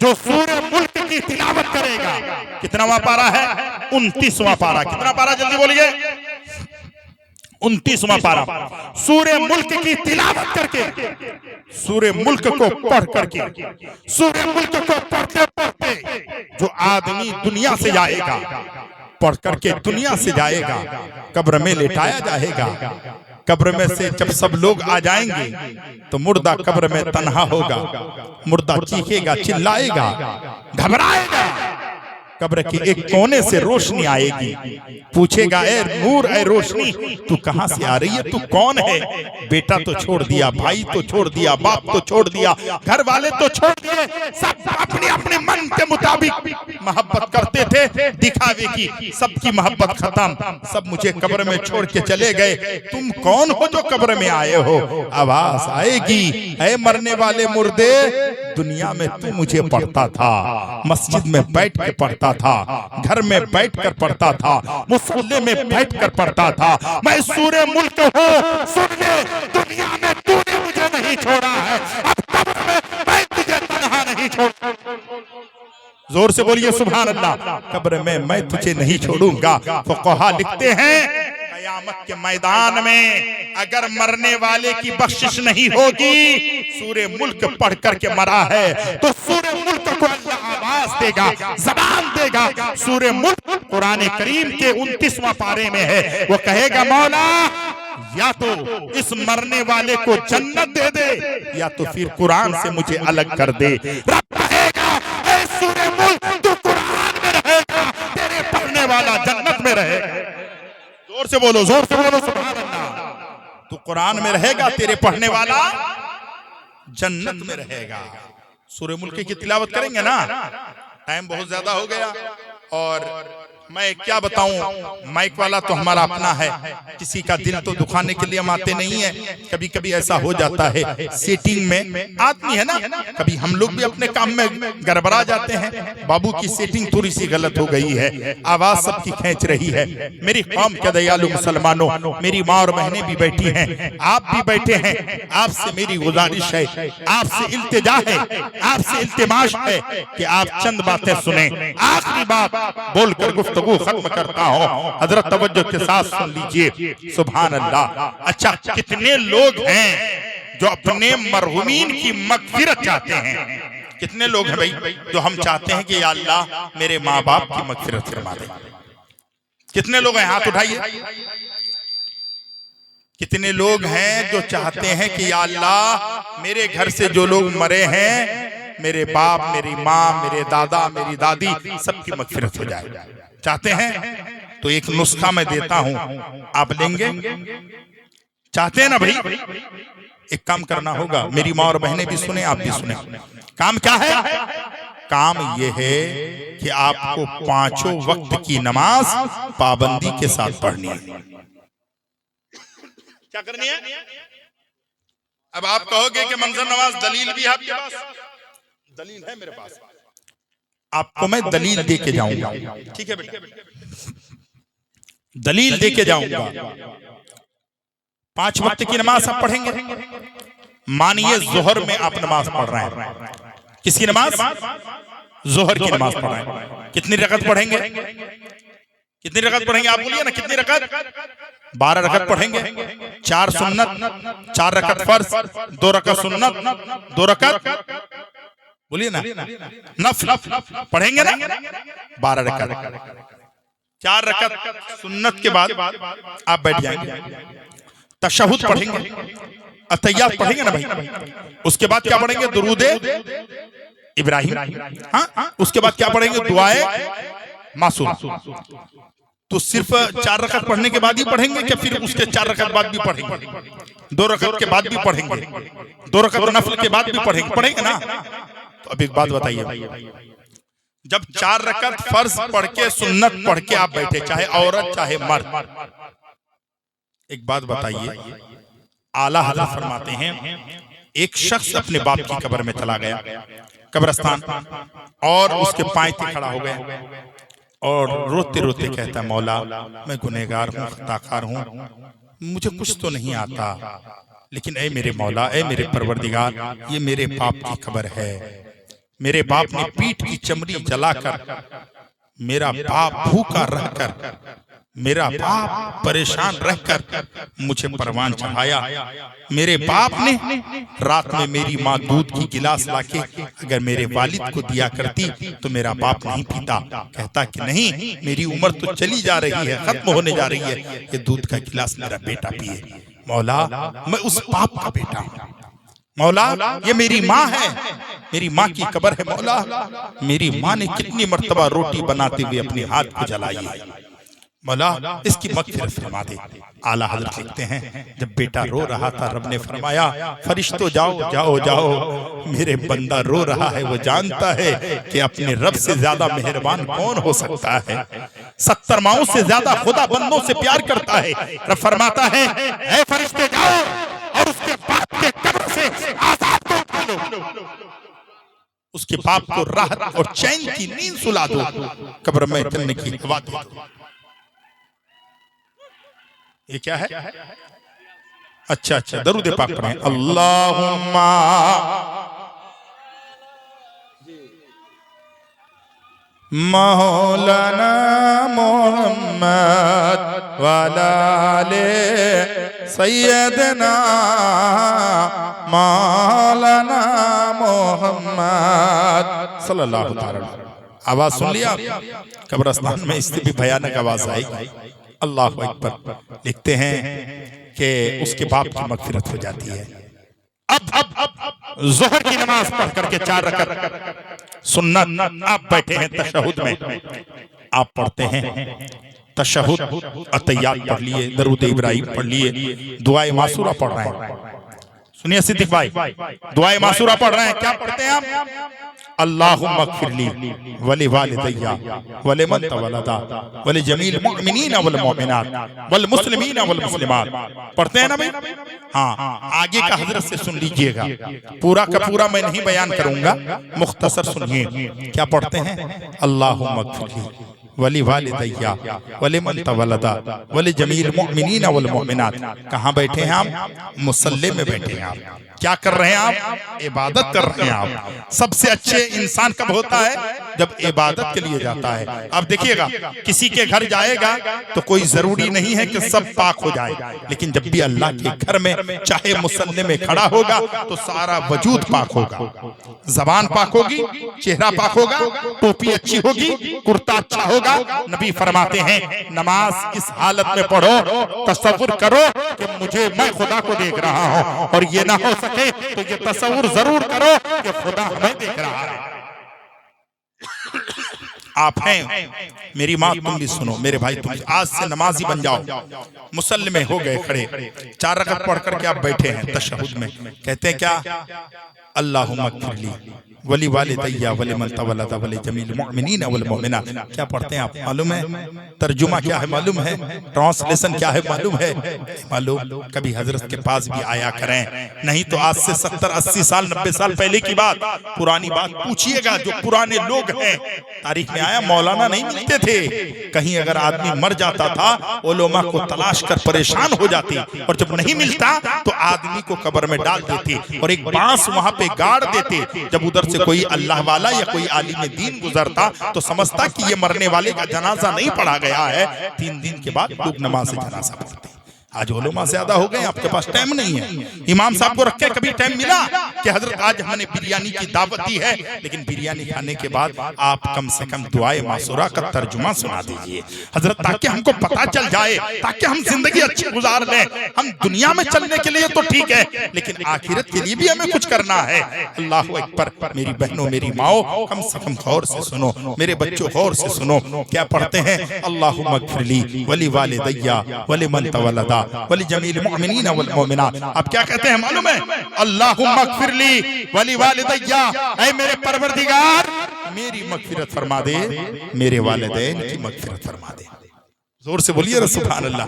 जो सूरे मुल्क की तिलावत करेगा, कितनावां पारा है? 29वां पारा। कितना पारा जल्दी बोलिए? 29वां पारा। सूरे मुल्क की तिलावत करके, सूरे मुल्क को पढ़ करके, सूरे मुल्क को पढ़ते पढ़ते जो आदमी दुनिया से जाएगा, पढ़ करके दुनिया से जाएगा, कब्र में लेटाया जाएगा। कब्र में से जब सब लोग आ जाएंगे तो मुर्दा कब्र में तन्हा होगा, मुर्दा चीखेगा, चिल्लाएगा, घबराएगा। कब्र के एक कोने से रोशनी आएगी, पूछेगा ए नूर, ए रोशनी, तू कहां से आ रही है? तू कौन है? बेटा तो छोड़ दिया, भाई तो छोड़ दिया, बाप तो छोड़ दिया, घर वाले तो छोड़ दिए, सब अपने अपने मन के मुताबिक मोहब्बत करते थे, दिखावे की, सबकी मोहब्बत खत्म, सब मुझे कब्र में छोड़ के चले गए। तुम कौन हो जो कब्र में आए हो? आवाज आएगी, ऐ मरने वाले मुर्दे, दुनिया में तू मुझे पढ़ता था, मस्जिद में बैठ के पढ़ता था, घर में बैठ कर पढ़ता था, मुसल्ले में बैठ कर पढ़ता था। मैं सूरे मुल्क हूँ, सुन ले, दुनिया में तूने मुझे नहीं छोड़ा है, अब कब्र में मैं तुझे तन्हा नहीं छोड़ा। जोर से बोलिए सुभान अल्लाह। कब्र में मैं तुझे नहीं छोड़ूंगा। फुक़हा लिखते हैं कयामत के मैदान में अगर मरने वाले की बख्शिश नहीं होगी, सूरे मुल्क पढ़ करके मरा है तो सूरे मुल्क को अल्लाह आवाज देगा, जबान देगा। सूरे मुल्क कुरान करीम के 29वां पारे में है। वो कहेगा मौला या तो इस मरने वाले को जन्नत दे दे या तो फिर कुरान से मुझे अलग कर दे। रब कहेगा ऐ सूरे मुल्क तू कुरान में रहेगा, तेरे पढ़ने वाला जन्नत में रहेगा। जोर से बोलो, जोर से बोलो सुभान अल्लाह। तू कुरान में रहेगा, तेरे पढ़ने वाला जन्नत में रहेगा। सूरे मुल्क की तिलावत करेंगे ना। टाइम बहुत ज्यादा हो गया और मैं क्या बताऊं, माइक वाला तो हमारा अपना है, किसी का दिल तो दुखाने के लिए हम आते नहीं है। कभी कभी ऐसा हो जाता है, सेटिंग में आदमी है ना, कभी हम लोग भी अपने काम में गड़बड़ा जाते हैं। बाबू की सेटिंग थोड़ी सी गलत हो गई है, आवाज सबकी खींच रही है। मेरी कौम के दयालु मुसलमानों, मेरी माँ और बहनें भी बैठी हैं, आप भी बैठे हैं। आपसे मेरी गुजारिश है, आपसे इल्तिजा है, आपसे इल्तिमाश है कि आप चंद बातें सुने। आखिरी बात बोलकर गुफ्तगू खत्म करता हूं, हजरत तवज्जो के साथ सुन लीजिए। सुभान अल्लाह। अच्छा, कितने लोग हैं जो अपने मरहुमीन की मगफिरत चाहते हैं? कितने लोग हैं भाई जो हम चाहते हैं कि या अल्लाह मेरे माँ बाप की मगफिरत फरमा दे? कितने लोग हैं? हाथ उठाइए। कितने लोग हैं जो चाहते हैं कि या अल्लाह मेरे घर से जो लोग मरे हैं, मेरे बाप, मेरी माँ, मेरे दादा, मेरी दादी, सबकी मगफिरत हो जाए? चाहते हैं तो एक नुस्खा मैं देता हूं, आप लेंगे? चाहते हैं ना भाई? एक काम करना होगा, मेरी माँ और बहनें भी सुने, आप भी सुने। काम क्या है? काम यह है कि आपको 5 वक्त की नमाज पाबंदी के साथ पढ़नी है। क्या करनी है? अब आप कहोगे कि मंजर नवाज दलील भी है आपके पास? दलील है मेरे पास, आपको मैं दलील दे के जाऊंगा। ठीक है बेटा, दलील दे के जाऊंगा। 5 वक्त की नमाज आप पढ़ेंगे। मानिए जोहर में आप नमाज पढ़ रहे हैं। किसकी नमाज? जोहर की नमाज पढ़ रहे हैं। कितनी रकत पढ़ेंगे? कितनी रकत पढ़ेंगे? आप बोलिए ना, कितनी रकत? 12 रकत पढ़ेंगे। 4 सुन्नत, 4 रकत फर्ज, 2 रकत सुन्नत, 2 रकत बोलिए ना नफल पढ़ेंगे ना। 12 रकत, 4 रकत सुन्नत के बाद आप बैठ जाएंगे। तशहुद पढ़ेंगे, अतहियात पढ़ेंगे ना भाई। उसके बाद क्या पढ़ेंगे? दुरूद इब्राहिम। हाँ, उसके बाद क्या पढ़ेंगे? दुआए मासूम। तो सिर्फ 4 रकत पढ़ने के बाद ही पढ़ेंगे क्या फिर उसके 4 रकत बाद भी पढ़ेंगे? 2 रकत के बाद भी पढ़ेंगे, 2 रकत नफल के बाद भी पढ़ेंगे? पढ़ेंगे ना। तो अब एक बात बताइए, जब 4 रकत फर्ज पढ़ के सुन्नत पढ़ के आप बैठे, चाहे औरत चाहे मर्द, एक बात बताइए, आला हज़रत फरमाते हैं एक शख्स अपने बाप की कब्र में चला गया, कब्रस्तान, और उसके पांव खड़ा हो गया और रोते रोते कहता, मौला मैं गुनहगार हूँ, खताकार हूँ, मुझे कुछ तो नहीं आता, लेकिन ऐ मेरे मौला, ऐ मेरे परवरदिगार, ये मेरे बाप की कब्र है। मेरे बाप ने पीठ की चमड़ी जलाकर, मेरा बाप भूखा रहकर, मेरा बाप परेशान रहकर मुझे परवान चढ़ाया। मेरे बाप ने रात में मेरी माँ दूध की गिलास लाके अगर मेरे वालिद को दिया करती तो मेरा बाप नहीं पीता। कहता कि नहीं, मेरी उम्र तो चली जा रही है, खत्म होने जा रही है, ये दूध का गिलास मेरा बेटा पिए। मौला मैं उस बाप का बेटा हूँ, मौला ये मेरी माँ है, मेरी माँ की कब्र है। मौला मेरी माँ ने कितनी मर्तबा रोटी बनाते हुए अपने हाथ को जलाई है, मौला इसकी मग़फ़िरत फरमा दे। आला हज़रत लिखते हैं जब बेटा रो रहा था, रब ने फरमाया फरिश्तों जाओ जाओ जाओ, मेरे बंदा रो रहा है, वो जानता है कि अपने रब से ज्यादा मेहरबान कौन हो सकता है। 70 माओं से ज्यादा खुदा बंदों से प्यार करता है। रब फरमाता है ऐ फरिश्ते जाओ और उसके बाप के कब्र से आजाद को उठा लो, उसके बाप को राहत और चैन की नींद सुला दो, कब्र में चलने की हवा दो। ये क्या है? अच्छा अच्छा, दरूद पाक पढ़ें। अल्लाहुम्मा मौलाना मोहम्मद वाले सैयदना मौलाना मोहम्मद सल्लल्लाहु अलैहि वसल्लम। आवाज सुन लिया? कब्रिस्तान में इससे भी भयानक आवाज आई। अल्लाह अकबर। लिखते हैं कि उसके बाप की मगफिरत हो जाती है। अब जोहर की नमाज पढ़ करके 4 रकअत सुन्नत, आप बैठे हैं तशहुद में, आप पढ़ते हैं तशहुद, अतहियात पढ़ लिए, दरूद इब्राहिम पढ़ लिए, दुआए मासूरा पढ़ रहे हैं। सुनिए सिद्दीक भाई, दुआए मासूरा पढ़ रहे हैं। क्या पढ़ते हैं आप? अल्लाहुम्मा ग़फ़िरली वली वालिदैया वलिमन तवल्लदा वली जमील मुमिनीन वल मुमिनात वल मुस्लिमीन वल मुस्लिमात। पढ़ते हैं ना भाई? हाँ, आगे का हजरत से सुन लीजिएगा, पूरा का पूरा मैं नहीं बयान करूंगा, मुख्तसर सुनिए क्या पढ़ते हैं। अल्लाहुम्मा ग़फ़िरली वली वालिदैया वलिमन तवल्लदा वली जमील मुमिनीन वल मुमिनात। कहाँ बैठे हैं आप? मुसल्ले में बैठे हैं आप। क्या कर रहे हैं आप? इबादत कर रहे हैं आप। सबसे अच्छे इंसान कब होता है? जब इबादत के लिए जाता है। अब देखिएगा, किसी के घर जाएगा तो कोई जरूरी नहीं है कि सब पाक हो जाए, लेकिन जब भी अल्लाह के घर में चाहे मुसल्ले में खड़ा होगा तो सारा वजूद पाक होगा, जबान पाक होगी, चेहरा पाक होगा, टोपी अच्छी होगी, कुर्ता अच्छा होगा। नबी फरमाते हैं नमाज इस हालत में पढ़ो, तसव्वुर करो कि मुझे, मैं खुदा को देख रहा हूं, और ये ना हो सके तो ये तसव्वुर जरूर करो कि खुदा हमें देख रहा है। आप हैं, मेरी माँ तुम भी सुनो, मेरे भाई तुम आज से नमाजी बन जाओ। मुसल्ले में हो गए खड़े, 4 रकअत पढ़ करके आप बैठे हैं तशहुद में। कहते हैं क्या? अल्लाहुम्मा ग़फ़िरली वली वालिदैया वलिमन तवल्लदा वली जमील मुमिनीन वल मुमिनात। क्या पढ़ते हैं आप? मालूम है? तर्जुमा क्या है मालूम है? ट्रांसलेशन क्या है मालूम है? मालूम? कभी हजरत के पास भी आया करें, नहीं तो आज से 70, 80 साल, 90 साल पहले की बात, पुरानी बात पूछिएगा। जो पुराने लोग हैं, तारीख में आया मौलाना नहीं मिलते थे, कहीं अगर आदमी मर जाता था उलमा को तलाश कर परेशान हो जाती, और जब नहीं मिलता तो आदमी को कब्र में डाल देते और एक बांस वहां पे गाड़ देते। जब उधर से कोई अल्लाह वाला या कोई आलिम दीन गुजरता तो समझता कि ये मरने वाले का जनाजा नहीं पढ़ा गया है। 3 दिन के बाद लोग नमाज से जनाजा पढ़ते। आज उलमा ज्यादा हो गए, आपके पास टाइम नहीं है। इमाम साहब को रख के कभी टाइम मिला कि हजरत आज हमने बिरयानी की दावत दी है, लेकिन बिरयानी खाने के बाद आप कम से कम दुआए मासूरा का तर्जुमा सुना दीजिए हजरत, ताकि हमको पता चल जाए, ताकि हम जिंदगी अच्छी गुजार लें। हम दुनिया में चलने के लिए तो ठीक है, लेकिन आखिरत के लिए भी हमें कुछ करना है। अल्लाह अकबर। मेरी बहनों, मेरी माओ, कम से कम गौर से सुनो, मेरे बच्चों गौर से सुनो। क्या पढ़ते हैं? अल्लाहुम्मा ग़फ़िरली वली वालिदैया वलिमन तवल्लदा वली जमील मुमिनीन वल मुमिनात। अब क्या कहते हैं मालूम है? अल्लाहुम्मा ग़फ़िरली वली वालिदैया, ऐ मेरे परवरदिगार मेरी मग़फ़िरत फरमा दे, मेरे वालिदैन की मग़फ़िरत फरमा दे। जोर से बोलिए सुभान अल्लाह।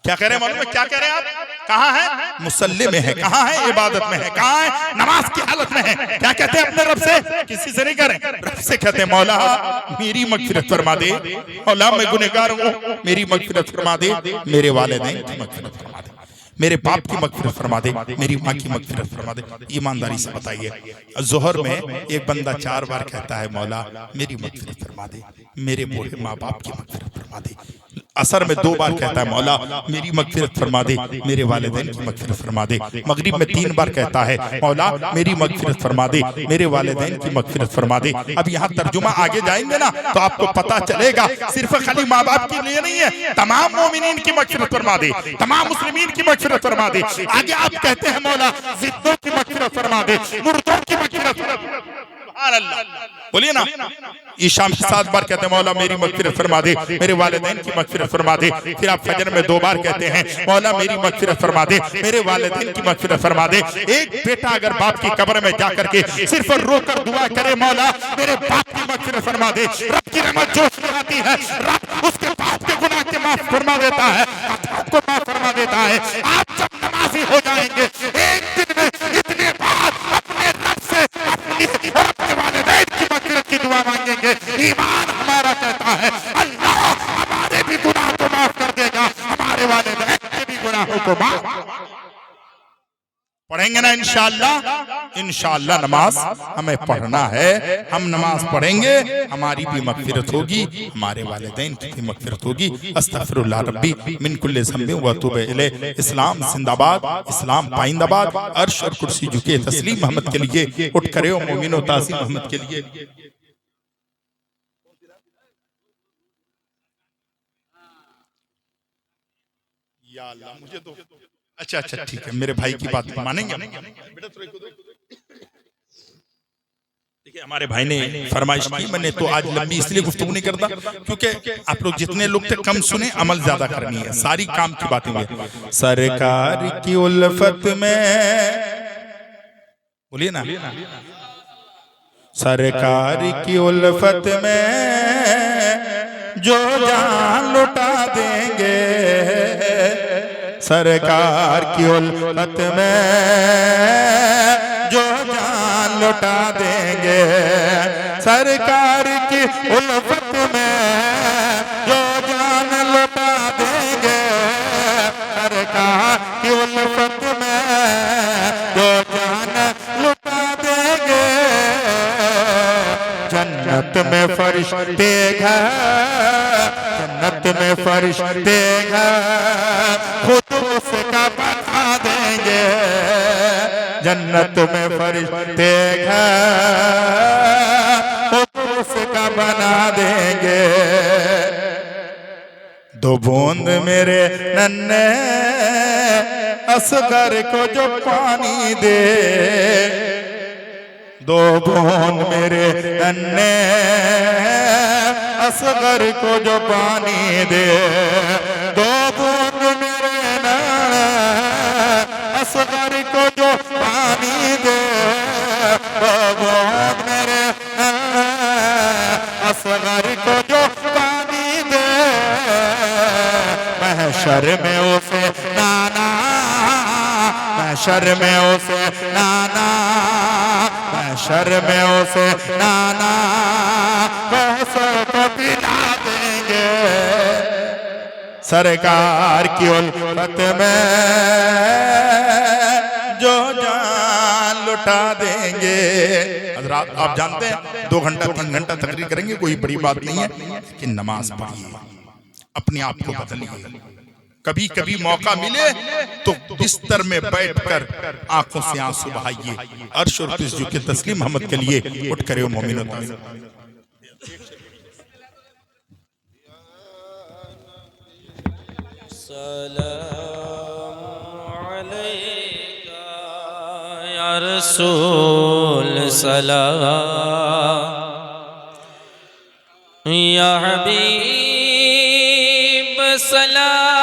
क्या कह रहे हैं मालूम है? क्या कह रहे हैं आप? कहाँ है? मुसल्ले में है। कहाँ है? इबादत में है। कहाँ है? नमाज की हालत में है। क्या कहते हैं अपने रब से? किसी से नहीं करें, रब से कहते हैं मौला मेरी मग़फ़िरत फरमा दे, मौला मैं गुनहगार हूँ, मेरी मग़फ़िरत फरमा दे, मेरे वालिदैन की मग़फ़िरत फरमा दे, मेरे बाप की मग़फ़िरत फरमा दे, मेरी माँ की मग़फ़िरत फरमा दे। ईमानदारी से बताइए, ज़ोहर में एक बंदा 4 बार कहता है मौला मेरी मग़फ़िरत फरमा दे, मेरे बूढ़े माँ बाप की मग़फ़िरत फरमा दे। असर में 2 बार कहता है मौला मेरी मग़फ़िरत फरमा दे, मेरे वालिदैन की मग़फ़िरत फरमा दे। मगरिब में 3 बार कहता है मौला मेरी मग़फ़िरत फरमा दे, मेरे वालिदैन की मग़फ़िरत फरमा दे। अब यहाँ तर्जुमा आगे जाएंगे ना तो आपको पता चलेगा, सिर्फ खाली माँ बाप के लिए नहीं है, तमाम मोमिनीन की मग़फ़िरत फरमा दे, तमाम मुस्लिमीन की मग़फ़िरत फरमा दे। आगे आप कहते हैं मौला जिद्दों की मग़फ़िरत फरमा दे, मुर्दों की मग़फ़िरत फरमा दे। बोलिए ना। ईशाम 7 बार कहते हैं मौला मेरी मग़फ़िरत फरमा दे, मेरे वालिदैन की मग़फ़िरत फरमा दे। फिर आप फजर में 2 बार कहते हैं मौला मेरी मग़फ़िरत फरमा दे, मेरे वालिदैन की मग़फ़िरत फरमा दे। एक बेटा अगर बाप की कब्र में जाकर के सिर्फ रोकर दुआ करे मौला मेरे बाप की मग़फ़िरत फरमा दे, रब की रहमत जोश में आती है, रब उसके बाप के गुनाह के माफ फरमा देता है, आपको माफ फरमा देता है। आप जब नमाज़ी हो जाएंगे एक दिन में इतने बार अपने रब से अपनी अपने वालिदैन की मग़फ़िरत की दुआ मांगेंगे। ईमान हमारा कहता है अल्लाह हमारे भी गुनाह को माफ कर देगा, हमारे वालिदैन के भी गुनाहों को माफ। पढ़ेंगे ना इंशाअल्लाह। इंशाअल्लाह नमाज हमें पढ़ना है। हम नमाज पढ़ेंगे, हमारी भी मगफिरत होगी, हमारे वालिदैन की भी मगफिरत होगी। अस्तगफिरुल्लाह रब्बी मिन कुल्लि ज़ंबिन व अतूबु इलैह। इस्लाम जिंदाबाद, इस्लाम पाइंदाबाद। अर्श और कुर्सी झुके तस्लीम मोहम्मद के लिए, उठ करे ओ मोमिनो ताज़ीम मोहम्मद के लिए। या अल्लाह, मुझे तो अच्छा अच्छा ठीक है, मेरे भाई की बात मानेंगे। देखिए हमारे भाई ने फरमाइश की, मैंने तो आज लंबी इसलिए गुफ्तगू नहीं करता क्योंकि आप लोग जितने लोग थे कम सुने, अमल ज्यादा करनी है, सारी काम की बातें हुई। सरकार की उल्फत में, बोलिए ना, सरकार की उल्फत में जो जान लुटा देंगे, सरकार की उल्फत में जो जान लुटा देंगे, सरकार की उल्फत में जो जान लुटा देंगे, सरकार की उल्फत में जो जान लुटा देंगे। जन्नत में फरिश्ते हैं, जन्नत में फरिश्ते हैं, खुद उसका बता देंगे। जन्नत में फरिश्ते हैं, खुद उसका बना देंगे। दो बूंद मेरे नन्हे असगर को जो पानी दे, दो बूंद मेरे नन्हे असगर को जो पानी दे, दो बूंद मेरे नन्हे असगर को जो पानी दे, दो बूंद मेरे नन्हे असगर को जो पानी दे। महशर में उसे नाना, महशर में उसे नाना, महशर में उसे नाना कैसे को पिला देंगे। सरकार की उल्फत में जो जान लुटा देंगे। हज़रात आप जानते हैं 2 घंटा 3 घंटा तकरीर करेंगे, कोई बड़ी बात नहीं है, लेकिन नमाज पढ़िए, अपने आप को बदलिए। कभी कभी मौका मिले तो बिस्तर में बैठकर आंखों से आंसू बहाइए। अर्श और कुर्सी के तस्लीम मोहम्मद के लिए, उठ करे ओ मोमिनो ताज़ीम। सलाम अलैका या रसूल, सलाम या हबीब, सलाम